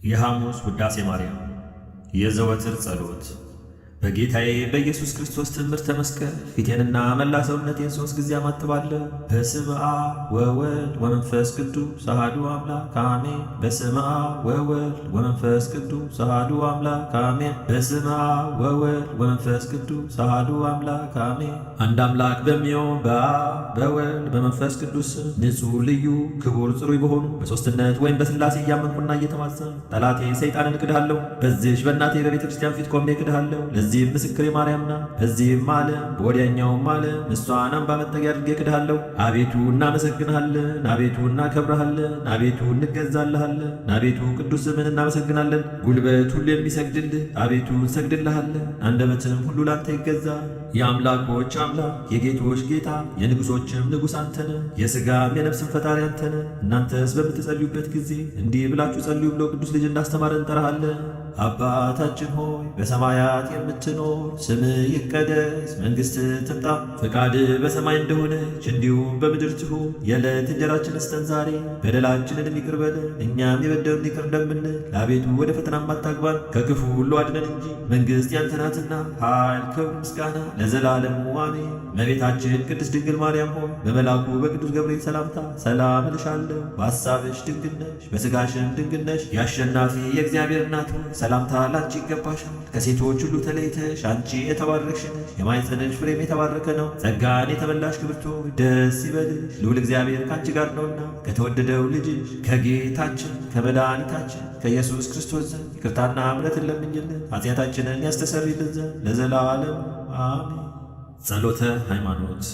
የሐሙስ ውዳሴ ማርያም የዘወትር ጸሎት። በጌታዬ በኢየሱስ ክርስቶስ ትምህርተ መስቀል ፊቴንና መላ ሰውነቴን 3 ጊዜ አማትባለሁ። በስመ አብ ወወልድ ወመንፈስ ቅዱስ አሐዱ አምላክ አሜን። በስመ አብ ወወልድ ወመንፈስ ቅዱስ አሐዱ አምላክ አሜን። በስመ አብ ወወልድ ወመንፈስ ቅዱስ አሐዱ አምላክ አሜን። አንድ አምላክ በሚሆን በአብ በወልድ በመንፈስ ቅዱስ ንጹሕ ልዩ ክቡር ጽሩይ በሆኑ በሦስትነት ወይም በሥላሴ እያመንኩና እየተማጸንኩ ጠላቴ ሰይጣንን እክድሃለሁ። በዚህች በእናቴ በቤተ ክርስቲያን ፊት ቆሜ እክድሃለሁ። ለዚህም ምስክሬ ማርያም ናት። በዚህም ዓለም በወዲያኛውም ዓለም እሷን አምባ መጠጊያ አድርጌ እክድሃለሁ። አቤቱ እናመሰግንሃለን፣ አቤቱ እናከብረሃለን፣ አቤቱ እንገዛልሃለን፣ አቤቱ ቅዱስ ስምን እናመሰግናለን። ጉልበት ሁሉ የሚሰግድልህ አቤቱ እንሰግድልሃለን። አንደበትም ሁሉ ላንተ ይገዛል። የአምላኮች አምላክ የጌቶች ጌታ የንጉሶችም ንጉሥ አንተነ የሥጋም የነፍስም ፈጣሪ አንተነ። እናንተስ በምትጸልዩበት ጊዜ እንዲህ ብላችሁ ጸልዩ ብሎ ቅዱስ ልጅ እንዳስተማረ እንጠራሃለን። አባታችን ሆይ በሰማያት የምትኖር፣ ስምህ ይቀደስ፣ መንግሥትህ ትምጣ፣ ፈቃድህ በሰማይ እንደሆነች እንዲሁም በምድር ትሁን። የዕለት እንጀራችንን ስጠን ዛሬ፣ በደላችንን ይቅር በለን እኛም የበደሉንን ይቅር እንደምንል። አቤቱ ወደ ፈተናም አታግባን፣ ከክፉ ሁሉ አድነን እንጂ መንግሥት ያንተ ናትና ኃይል፣ ክብር፣ ምስጋና ለዘላለሙ አሜን። እመቤታችን ቅድስት ድንግል ማርያም ሆይ በመልአኩ በቅዱስ ገብርኤል ሰላምታ ሰላም እልሻለሁ። በሐሳብሽ ድንግል ነሽ፣ በሥጋሽም ድንግል ነሽ። የአሸናፊ የእግዚአብሔር እናት ሆይ ሰላምታ ላንቺ ይገባሻል። ከሴቶች ሁሉ ተለይተሽ አንቺ የተባረክሽ ነሽ፣ የማኅፀንሽ ፍሬም የተባረከ ነው። ጸጋን የተመላሽ ክብርት ሆይ ደስ ይበልሽ፣ ልዑል እግዚአብሔር ከአንቺ ጋር ነውና ከተወደደው ልጅሽ ከጌታችን ከመድኃኒታችን ከኢየሱስ ክርስቶስ ዘንድ ይቅርታና ምሕረትን ለምኝልን ኃጢአታችንን ያስተሰርይልን ዘንድ ለዘላለሙ አሜን። ጸሎተ ሃይማኖት።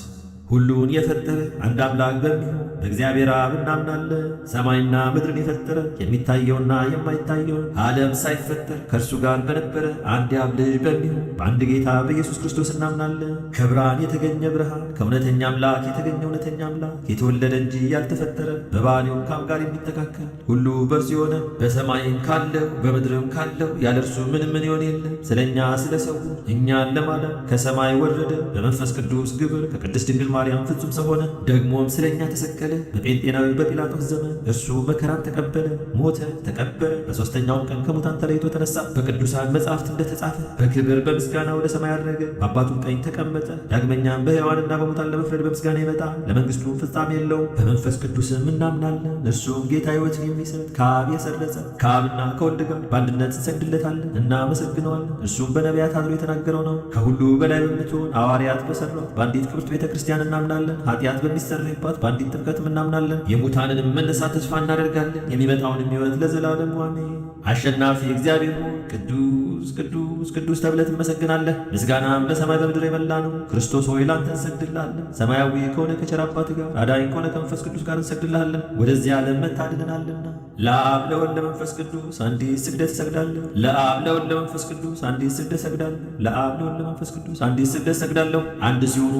ሁሉን የፈጠረ አንድ አምላክ በሚሆን በእግዚአብሔር አብ እናምናለን። ሰማይና ምድርን የፈጠረ የሚታየውና የማይታየውን ዓለም ሳይፈጠር ከእርሱ ጋር በነበረ አንድ የአብ ልጅ በሚሆን በአንድ ጌታ በኢየሱስ ክርስቶስ እናምናለን። ከብርሃን የተገኘ ብርሃን፣ ከእውነተኛ አምላክ የተገኘ እውነተኛ አምላክ፣ የተወለደ እንጂ ያልተፈጠረ፣ በባሕርዩም ከአብ ጋር የሚተካከል፣ ሁሉ በእርሱ የሆነ፣ በሰማይም ካለው በምድርም ካለው ያለ እርሱ ምንም ምን ይሆን የለም። ስለ እኛ ስለ ሰው እኛን ለማዳን ከሰማይ ወረደ። በመንፈስ ቅዱስ ግብር ከቅድስት ድንግል ማርያም ፍጹም ሰው ሆነ። ደግሞም ስለ እኛ ተሰቀለ። በጴንጤናዊ በጲላጦስ ዘመን እርሱ መከራን ተቀበለ፣ ሞተ፣ ተቀበረ። በሦስተኛውም ቀን ከሙታን ተለይቶ ተነሳ። በቅዱሳን መጻሕፍት እንደተጻፈ በክብር በምስጋና ወደ ሰማይ አረገ፣ በአባቱም ቀኝ ተቀመጠ። ዳግመኛም በሕያዋንና በሙታን ለመፍረድ በምስጋና ይመጣል። ለመንግሥቱም ፍጻሜ የለውም። በመንፈስ ቅዱስም እናምናለን። እርሱም ጌታ ሕይወትን የሚሰጥ ከአብ የሰረጸ ከአብና ከወልድ ጋር በአንድነት እንሰግድለታለን፣ እናመሰግነዋለን። እርሱም በነቢያት አድሮ የተናገረው ነው። ከሁሉ በላይ በምትሆን ሐዋርያት በሠሯት በአንዲት ክብርት ቤተ ክርስቲያን እናምናለን። ኃጢአት በሚሰረይባት በአንዲት ጥምቀት እናምናለን። የሙታንንም መነሳት ተስፋ እናደርጋለን። የሚመጣውንም ሕይወት ለዘላለሙ አሜን። አሸናፊ እግዚአብሔር ሆይ ቅዱስ ቅዱስ ቅዱስ ተብለህ ትመሰግናለህ። ምስጋናም በሰማይ በምድር የመላ ነው። ክርስቶስ ሆይ ላንተ እንሰግድልሃለን። ሰማያዊ ከሆነ ከቸር አባት ጋር አዳኝ ከሆነ ከመንፈስ ቅዱስ ጋር እንሰግድልሃለን። ወደዚህ ዓለም መታድነናልና ለአብ ለወልድ ለመንፈስ ቅዱስ አንዲት ስግደት እሰግዳለሁ። ለአብ ለወልድ ለመንፈስ ቅዱስ አንዲት ስግደት እሰግዳለሁ። ለአብ ለወልድ ለመንፈስ ቅዱስ አንዲት ስግደት እሰግዳለሁ። አንድ ሲሆኑ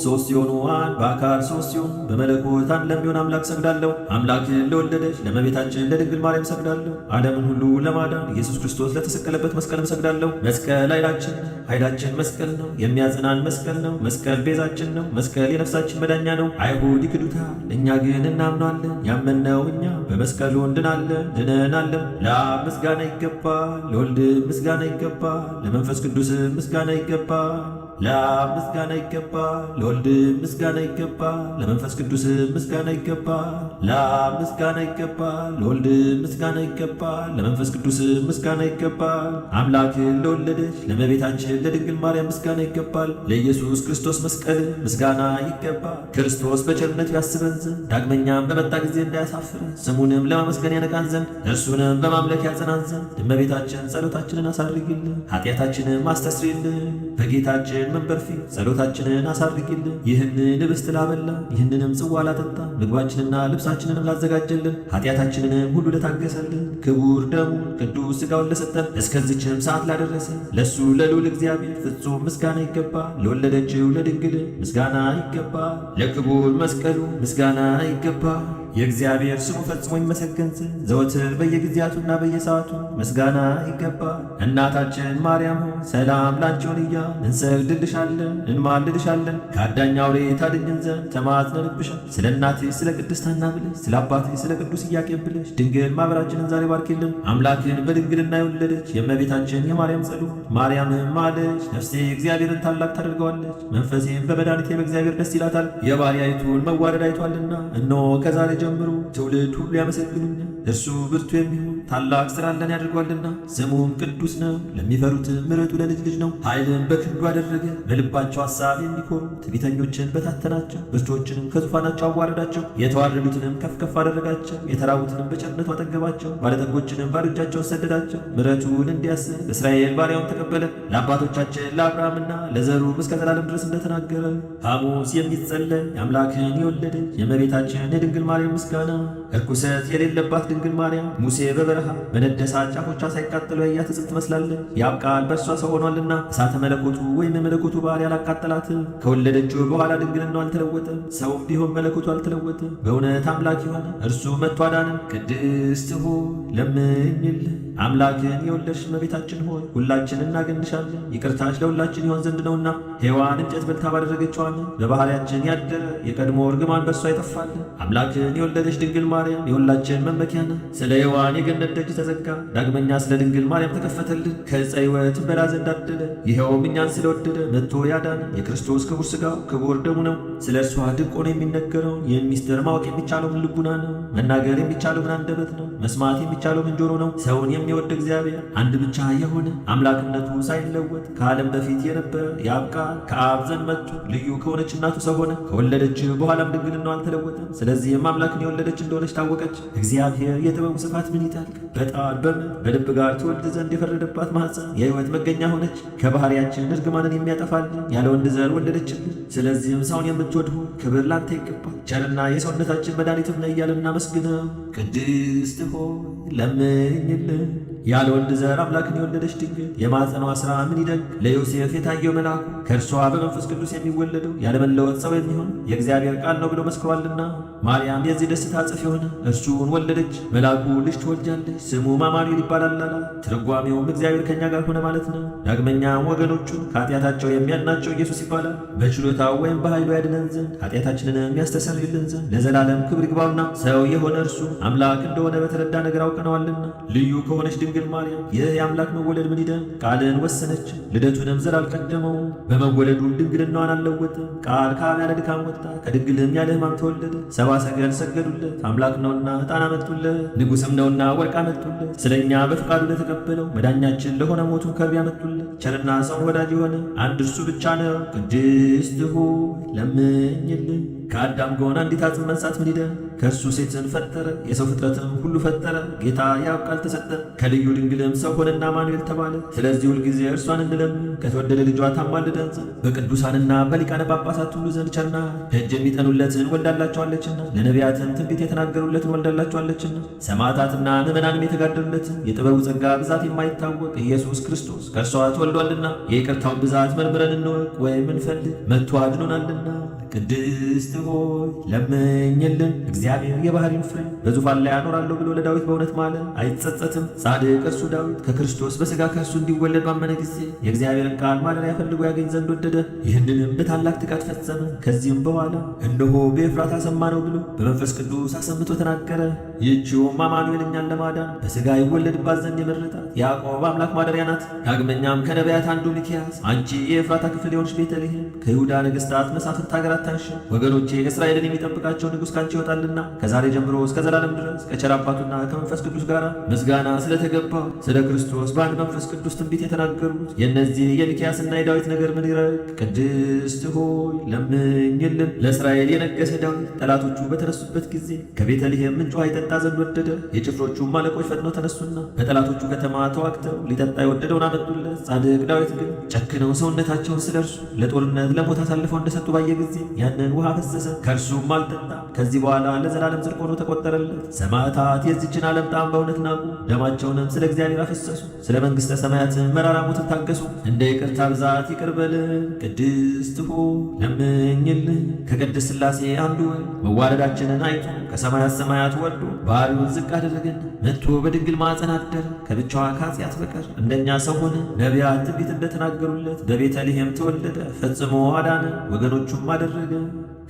ሦስት ሲሆኑ አንድ፣ በአካል ሦስት ሲሆኑ በመለኮት አንድ ለሚሆን አምላክ እሰግዳለሁ። አምላክን ለወለደች ለእመቤታችን ለድንግል ማርያም እሰግዳለሁ። ዓለምን ሁሉ ለማዳን ኢየሱስ ክርስቶስ ለተሰቀለበት መስቀል እሰግዳለሁ። መስቀል ኃይላችን ነው። ኃይላችን መስቀል ነው። የሚያጽናን መስቀል ነው። መስቀል ቤዛችን ነው። መስቀል የነፍሳችን መዳኛ ነው። አይሁድ ይክዱታል፣ እኛ ግን እናምናለን። ያመንነው እኛ በመስቀሉ እንድናለን ድነናለን። ለአብ ምስጋና ይገባል፣ ለወልድ ምስጋና ይገባል፣ ለመንፈስ ቅዱስ ምስጋና ይገባል። ለአብ ምስጋና ይገባል፣ ለወልድ ምስጋና ይገባል፣ ለመንፈስ ቅዱስ ምስጋና ይገባል። ለአብ ምስጋና ይገባል፣ ለወልድ ምስጋና ይገባል፣ ለመንፈስ ቅዱስ ምስጋና ይገባል። አምላክን ለወለደች ለእመቤታችን ለድንግል ማርያም ምስጋና ይገባል። ለኢየሱስ ክርስቶስ መስቀል ምስጋና ይገባል። ክርስቶስ በቸርነቱ ያስበን ዘንድ ዳግመኛም በመጣ ጊዜ እንዳያሳፍረን ስሙንም ለማመስገን ያነቃን ዘንድ እርሱንም በማምለክ ያጸናን ዘንድ እመቤታችን ጸሎታችንን አሳርጊልን፣ ኃጢአታችንም አስተስሪልን። በጌታችን መንበር ፊት ጸሎታችንን አሳርጊልን። ይህንን ኅብስት ላበላ ይህንንም ጽዋ ላጠጣ ምግባችንና ልብሳችንንም ላዘጋጀልን ኃጢአታችንንም ሁሉ ለታገሰልን ክቡር ደሙን ቅዱስ ሥጋውን ለሰጠን እስከዚችም ሰዓት ላደረሰ ለእሱ ለልዑል እግዚአብሔር ፍጹም ምስጋና ይገባል። ለወለደችው ለድንግል ምስጋና ይገባል። ለክቡር መስቀሉ ምስጋና ይገባል። የእግዚአብሔር ስሙ ፈጽሞ ይመሰገን ዘንድ ዘወትር በየጊዜያቱና በየሰዓቱ ምስጋና ይገባል። እናታችን ማርያም ሆይ ሰላም ላንቺ ይሁን እያልን እንሰግድልሻለን፣ እንማልድሻለን። ከአዳኝ አውሬ ታድኝን ዘንድ ተማጽነንብሻል። ስለ እናትሽ ስለ ቅድስት ሐና ብለሽ ስለ አባትሽ ስለ ቅዱስ ኢያቄም ብለሽ ድንግል ማኅበራችንን ዛሬ ባርኪልን። አምላክን በድንግልና የወለደች የእመቤታችን የማርያም ጸሎት ማርያምም ማለች። ነፍሴ እግዚአብሔርን ታላቅ ታደርገዋለች፣ መንፈሴም በመድኃኒቴ በእግዚአብሔር ደስ ይላታል። የባሪያይቱን መዋረድ አይቷልና፣ እነሆ ከዛሬ ጀምሮ ትውልድ ሁሉ ያመሰግኑኛል። እርሱ ብርቱ የሚሆን ታላቅ ሥራ ለን ያደርጓልና፣ ስሙም ቅዱስ ነው። ለሚፈሩትም ምሕረቱ ለልጅ ልጅ ነው። ኃይልን በክንዱ አደረገ፣ በልባቸው ሐሳብ የሚኮሩ ትዕቢተኞችን በታተናቸው፣ ብርቶችንም ከዙፋናቸው አዋረዳቸው። የተዋረዱትንም ከፍ ከፍ አደረጋቸው፣ የተራቡትንም በቸርነቱ አጠገባቸው፣ ባለጠጎችንም ባዶ እጃቸውን ሰደዳቸው። ምሕረቱን እንዲያስብ እስራኤል ባሪያውን ተቀበለ። ለአባቶቻችን ለአብርሃምና ለዘሩ እስከ ዘላለም ድረስ እንደተናገረ ሐሙስ የሚጸለይ አምላክን የወለደች የእመቤታችን የድንግል ማርያም ምስጋና። እርኩሰት የሌለባት ድንግል ማርያም ሙሴ በበረሃ በነደ እሳት ጫፎቿ ሳይቃጠሉ ያያት ዕፅን ትመስላለች። የአብ ቃል በእርሷ ሰው ሆኗልና እሳተ መለኮቱ ወይም የመለኮቱ ባህሪ አላቃጠላትም። ከወለደችው በኋላ ድንግልናው አልተለወጠም፣ ሰውም ቢሆን መለኮቱ አልተለወጠም። በእውነት አምላክ የሆነ እርሱ መጥቶ አዳነን። ቅድስት ሆይ ለምኝልን። አምላክን የወለድሽ እመቤታችን ሆይ ሁላችን እናገንሻለን። ይቅርታሽ ለሁላችን ይሆን ዘንድ ነውና ሔዋን እንጨት በልታ ባደረገችው ዓመት በባህሪያችን ያደረ የቀድሞ እርግማን በእርሷ ይጠፋልን። አምላክን የወለደች ድንግል ማርያም የሁላችን መመኪያ ናት። ስለ ሔዋን የገነት ደጅ ተዘጋ፣ ዳግመኛ ስለ ድንግል ማርያም ተከፈተልን። ከዕፀ ሕይወት በላ ዘንድ አደለ። ይኸውም እኛን ስለወደደ መጥቶ ያዳነ የክርስቶስ ክቡር ሥጋው ክቡር ደሙ ነው። ስለ እርሷ ድንቅ ሆኖ የሚነገረውን ይህን ሚስጥር ማወቅ የሚቻለው ምን ልቡና ነው? መናገር የሚቻለው ምን አንደበት ነው? መስማት የሚቻለው ምን ጆሮ ነው? ሰውን የሚወድ እግዚአብሔር አንድ ብቻ የሆነ አምላክነቱ ሳይለወጥ ከዓለም በፊት የነበረ የአብ ቃል ከአብ ዘንድ መጥቶ ልዩ ከሆነች እናቱ ሰው ሆነ። ከወለደች በኋላም ድንግልናው አልተለወጠም። ስለዚህም አምላክን የወለደች እንደሆነች ታወቀች። እግዚአብሔር የጥበቡ ስፋት ምን ይጠልቅ! በጣር በምን በልብ ጋር ትወልድ ዘንድ የፈረደባት ማኅፀን የሕይወት መገኛ ሆነች። ከባህሪያችን እርግማንን የሚያጠፋልን ያለ ወንድ ዘር ወለደችልን። ስለዚህም ሰውን የምትወድ ሆይ ክብር ላንተ ይገባል። ቸርና የሰውነታችን መድኃኒትም ነህ እያልን እናመስግነው። ቅድስት ሆይ ለምኝልን። ያለ ወንድ ዘር አምላክን የወለደች ድንግል የማኅፀኗ ሥራ ምን ይደንቅ! ለዮሴፍ የታየው መልአኩ ከእርሷ በመንፈስ ቅዱስ የሚወለደው ያለመለወጥ ሰው የሚሆን የእግዚአብሔር ቃል ነው ብሎ መስክሯልና፣ ማርያም የዚህ ደስታ ጽፍ የሆነ እርሱን ወለደች። መልአኩ ልጅ ትወልጃለች፣ ስሙም አማኑኤል ይባላል አላት። ትርጓሜውም እግዚአብሔር ከእኛ ጋር ሆነ ማለት ነው። ዳግመኛም ወገኖቹን ከኃጢአታቸው የሚያድናቸው ኢየሱስ ይባላል። በችሎታው ወይም በኃይሉ ያድነን ዘንድ ኃጢአታችንንም ያስተሰርይልን ዘንድ ለዘላለም ክብር ይግባውና፣ ሰው የሆነ እርሱ አምላክ እንደሆነ በተረዳ ነገር አውቀነዋልና። ልዩ ከሆነች ድንግል ማርያም ይህ የአምላክ መወለድ ምን ይደንቅ! ቃልን ወሰነች፣ ልደቱንም ዘር አልቀደመው። በመወለዱም ድንግልናዋን አልለወጠም። ቃል ከአብ ያለ ድካም ወጣ፣ ከድንግልም ያለ ሕማም ተወለደ። ሰብአ ሰገል ሰገዱለት፣ አምላክ ነውና ዕጣን አመጡለት፣ ንጉሥም ነውና ወርቅ አመጡለት። ስለ እኛ በፈቃዱ ለተቀበለው መዳኛችን ለሆነ ሞቱን ከርቤ አመጡለት። ቸርና ሰውን ወዳጅ የሆነ አንድ እርሱ ብቻ ነው። ቅድስት ሆይ ለምኝልን። ከአዳም ጎን አንዲት አጽም መንሳት ምን ይደንቅ! ከእርሱ ሴትን ፈጠረ፣ የሰው ፍጥረትም ሁሉ ፈጠረ። ጌታ የአብ ቃል ተሰጠ፣ ከልዩ ድንግልም ሰው ሆነና አማኑኤል ተባለ። ስለዚህ ሁልጊዜ እርሷን እንለምን፣ ከተወደደ ልጇ ታማልደን ዘንድ። በቅዱሳንና በሊቃነ ጳጳሳት ሁሉ ዘንድ ቸርና ደጅ የሚጠኑለትን ወልዳላቸዋለችና፣ ለነቢያትም ትንቢት የተናገሩለትን ወልዳላቸዋለችና፣ ሰማዕታትና ምዕመናንም የተጋደሉለትን የጥበቡ ጸጋ ብዛት የማይታወቅ ኢየሱስ ክርስቶስ ከእርሷ ተወልዷልና፣ የይቅርታውን ብዛት መርምረን እንወቅ ወይም እንፈልግ፣ መጥቶ አድኖናልና። ቅድስት ሆይ ለምኝልን። እግዚአብሔር የባህሪን ፍሬ በዙፋን ላይ አኖራለሁ ብሎ ለዳዊት በእውነት ማለ፣ አይጸጸትም። ጻድቅ እርሱ ዳዊት ከክርስቶስ በሥጋ ከእርሱ እንዲወለድ ባመነ ጊዜ የእግዚአብሔርን ቃል ማደሪያ ፈልጎ ያገኝ ዘንድ ወደደ። ይህንንም በታላቅ ትጋት ፈጸመ። ከዚህም በኋላ እነሆ በኤፍራታ ሰማነው ብሎ በመንፈስ ቅዱስ አሰምቶ ተናገረ። ይህችውም አማኑኤል እኛን ለማዳን በሥጋ ይወለድባት ዘንድ የመረጣት የያዕቆብ አምላክ ማደሪያ ናት። ዳግመኛም ከነቢያት አንዱ ሚክያስ አንቺ የኤፍራታ ክፍል የሆንሽ ቤተልሔም ከይሁዳ ነገሥታት መሳፍንት ሀገር አታንሽ፣ ወገኖቼ እስራኤልን የሚጠብቃቸው ንጉሥ ካንቺ ይወጣልና፣ ከዛሬ ጀምሮ እስከ ዘላለም ድረስ ከቸር አባቱና ከመንፈስ ቅዱስ ጋር ምስጋና ስለተገባው ስለ ክርስቶስ በአንድ መንፈስ ቅዱስ ትንቢት የተናገሩት የእነዚህ የሚክያስና የዳዊት ነገር ምን ይረቅ! ቅድስት ሆይ ለምኝልን። ለእስራኤል የነገሰ ዳዊት ጠላቶቹ በተነሱበት ጊዜ ከቤተልሔም ምንጭ ውሃ ይጠጣ ይጠጣ ዘንድ ወደደ። የጭፍሮቹም አለቆች ፈጥነው ተነሱና በጠላቶቹ ከተማ ተዋግተው ሊጠጣ የወደደውን አመጡለት። ጻድቅ ዳዊት ግን ጨክነው ሰውነታቸውን ስለ እርሱ ለጦርነት ለሞት አሳልፈው እንደሰጡ ባየ ጊዜ ያንን ውሃ ፈሰሰ፣ ከእርሱም አልጠጣ። ከዚህ በኋላ ለዘላለም ጽድቅ ሆኖ ተቆጠረለት። ሰማዕታት የዚችን ዓለም ጣዕም በእውነት ናቁ፣ ደማቸውንም ስለ እግዚአብሔር አፈሰሱ። ስለ መንግሥተ ሰማያትን መራራ ሞትን ታገሱ። እንደ ይቅርታ ብዛት ይቅር በልን። ቅድስት ሆይ ለምኝልን። ከቅድስት ሥላሴ አንዱ ወልድ መዋረዳችንን አይቶ ከሰማያት ሰማያት ወርዶ ባሕሪውን ዝቅ አደረገን። መጥቶ በድንግል ማኅፀን አደረ። ከብቻዋ ከኃጢአት በቀር እንደኛ ሰው ሆነ። ነቢያት ትንቢት እንደተናገሩለት በቤተልሔም ተወለደ። ፈጽሞ አዳነ፣ ወገኖቹም አደረገ።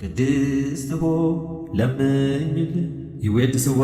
ቅድስት ሆይ ለምኝልን። ይዌድስዋ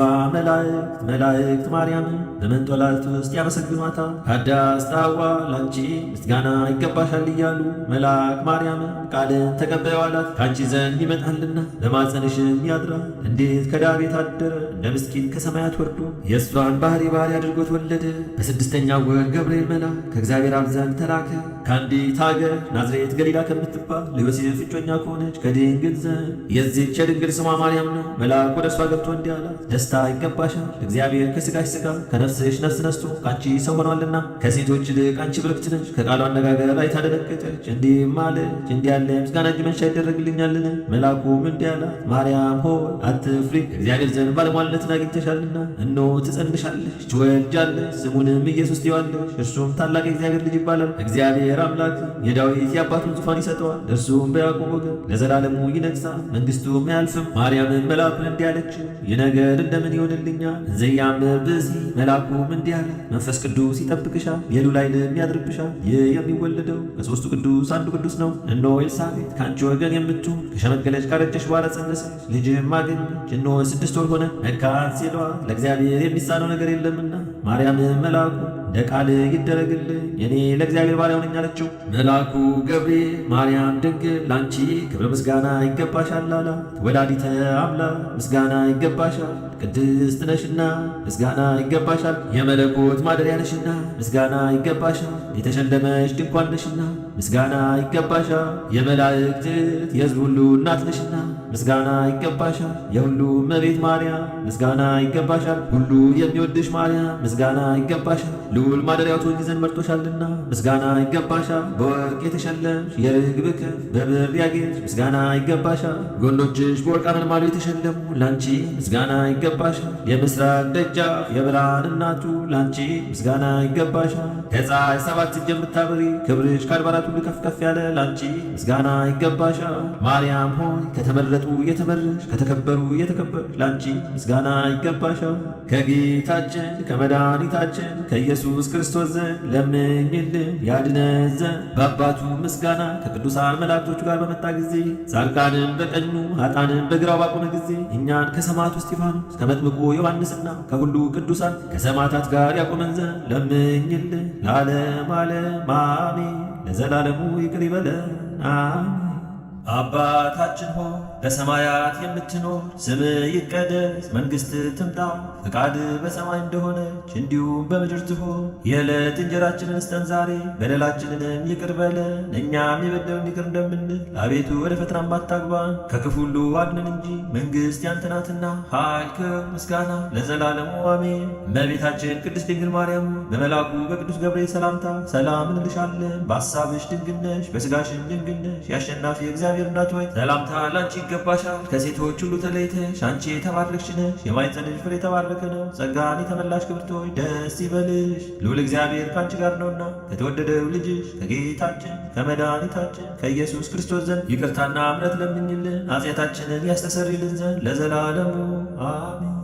መላእክት ማርያምን በመንጦላዕት ውስጥ ያመሰግኗታል። ከአዳም ጣዋ ላንቺ ምስጋና ይገባሻል እያሉ መልአክ ማርያምን ቃልን ተቀበዩአላት። ከአንቺ ዘንድ ይመጣልና በማፀንሽም ያድራል። እንዴት ከዳዊት አደረ እንደ ምስኪን ከሰማያት ወርዶ የእሷን ባሕሪ አድርጎት ወለደ። በስድስተኛው ወር ገብርኤል መልአክ ከእግዚአብሔር አብ ዘንድ ተላከ። ከአንዲት አገር ናዝሬት ገሊላ ከምትባል ለዮሴፍ እጮኛ ከሆነች ከድንግል ዘንድ የዚህች የድንግል ስሟ ማርያም ነው። መልአክ ወደ እሷ ገብቶ እንዲህ አላት፣ ደስታ ይገባሻል፣ እግዚአብሔር ከሥጋሽ ሥጋ ከነፍስሽ ነፍስ ነስቶ ከአንቺ ሰው ሆኗልና። ከሴቶች ይልቅ አንቺ ብርክት ነሽ። ከቃሉ አነጋገር አይታ ደነገጠች፣ እንዲህም አለች፣ እንዲህ ያለ ምስጋና እንጂ መንሻ ይደረግልኛልን? መልአኩም እንዲህ አላት፣ ማርያም ሆይ አትፍሪ፣ እግዚአብሔር ዘንድ ባለሟልነትን አግኝተሻልና። እነሆ ትጸንሻለሽ፣ ትወልጃለሽ፣ ስሙንም ኢየሱስ ትዪዋለሽ። እርሱም ታላቅ የእግዚአብሔር ልጅ ይባላል። እግዚአብሔር አምላክ የዳዊት የአባቱን ዙፋን ይሰጠዋል፣ እርሱም በያዕቆብ ወገን ለዘላለሙ ይነግሣል፣ መንግሥቱም አያልፍም። ማርያምን መልአኩን እንዲህ አለችው፣ ይህ ነገር እንደምን ይሆንልኛል? እንዘያምር ብእሲ። መልአኩም እንዲህ አለ፣ መንፈስ ቅዱስ ይጠብቅሻል፣ የልዑል ኃይልም ያድርብሻል። ይህ የሚወለደው ከሦስቱ ቅዱስ አንዱ ቅዱስ ነው። እነሆ ኤልሳቤጥ ከአንቺ ወገን የምትሆን ከሸመገለች ካረጀች በኋላ ጸነሰች፣ ልጅም አገኘች። እነሆ 6 ወር ሆነ፣ መካን ሲሏት ለእግዚአብሔር የሚሳነው ነገር የለምና። ማርያምን መልአኩ እንደ ቃል ይደረግልኝ፣ እኔ ለእግዚአብሔር ባሪያው ነኝ አለችው። መልአኩ ገብርኤል ማርያም ድንግል ላንቺ ክብረ ምስጋና ይገባሻል አላት። ወላዲተ አምላክ ምስጋና ይገባሻል፣ ቅድስት ነሽና ምስጋና ይገባሻል። የመለኮት ማደሪያ ነሽና ምስጋና ይገባሻል። የተሸለመሽ ድንኳን ነሽና ምስጋና ይገባሻል። የመላእክት የሕዝብ ሁሉ እናት ነሽና ምስጋና ይገባሻል። የሁሉ እመቤት ማርያም ምስጋና ይገባሻል። ሁሉ የሚወድሽ ማርያም ምስጋና ይገባሻል። ልዑል ማደሪያው ትሆኚ ዘንድ መርጦሻልና ምስጋና ይገባሻል። በወርቅ የተሸለምሽ የርግብ ክንፍ በብር ያጌጥሽ ምስጋና ይገባሻል። ጎኖችሽ በወርቅ አመልማሎ የተሸለሙ ላንቺ ምስጋና ይገባሻል። የምስራቅ ደጃፍ የብርሃን እናቱ ላንቺ ምስጋና ይገባሻል። ከፀሐይ 7 እጅ የምታበሪ ክብርሽ ከአድባራት ሁሉ ከፍ ከፍ ያለ ላንቺ ምስጋና ይገባሻል። ማርያም ሆይ ከተመረጡ የተመረሽ ከተከበሩ የተከበርሽ ላንቺ ምስጋና ይገባሻል። ከጌታችን ከመድኃኒታችን ከኢየሱስ ክርስቶስ ዘንድ ለምኝልን ያድነን ዘንድ። በአባቱ ምስጋና ከቅዱሳን መላእክቶቹ ጋር በመጣ ጊዜ ጻድቃንን በቀኙ ኃጥአንን በግራው ባቆመ ጊዜ እኛን ከሰማዕቱ እስጢፋኖስ ከመጥምቁ ዮሐንስና ከሁሉ ቅዱሳን ከሰማዕታት ጋር ያቆመን ዘንድ ለምኝልን። ለዓለም ዓለም አሜን። ለዘላለሙ ይቅር ይበለን አሜን። አባታችን ሆይ በሰማያት የምትኖር፣ ስምህ ይቀደስ፣ መንግሥትህ ትምጣ፣ ፈቃድህ በሰማይ እንደሆነች እንዲሁም በምድር ትሁን። የዕለት እንጀራችንን ስጠን ዛሬ፣ በደላችንንም ይቅር በለን እኛም የበደሉንን ይቅር እንደምንል። አቤቱ ወደ ፈተናም አታግባን፣ ከክፉ ሁሉ አድነን እንጂ መንግሥት ያንተ ናትና፣ ኃይል፣ ክብር፣ ምስጋና ለዘላለሙ አሜን። እመቤታችን ቅድስት ድንግል ማርያም በመልአኩ በቅዱስ ገብርኤል ሰላምታ ሰላም እንልሻለን። በሐሳብሽ ድንግል ነሽ፣ በሥጋሽም ድንግል ነሽ። የአሸናፊ እግዚአብሔር እናት ሆይ ሰላምታ ላንቺ ይገባሻል። ከሴቶች ሁሉ ተለይተሽ አንቺ የተባረክሽ ነሽ፣ የማኅፀንሽ ፍሬ የተባረከ ነው። ጸጋን የተመላሽ ክብርት ሆይ ደስ ይበልሽ፣ ልዑል እግዚአብሔር ከአንቺ ጋር ነውና ከተወደደው ልጅሽ ከጌታችን ከመድኃኒታችን ከኢየሱስ ክርስቶስ ዘንድ ይቅርታና ምሕረት ለምኝልን ኃጢአታችንን ያስተሰርይልን ዘንድ ለዘላለሙ አሜን።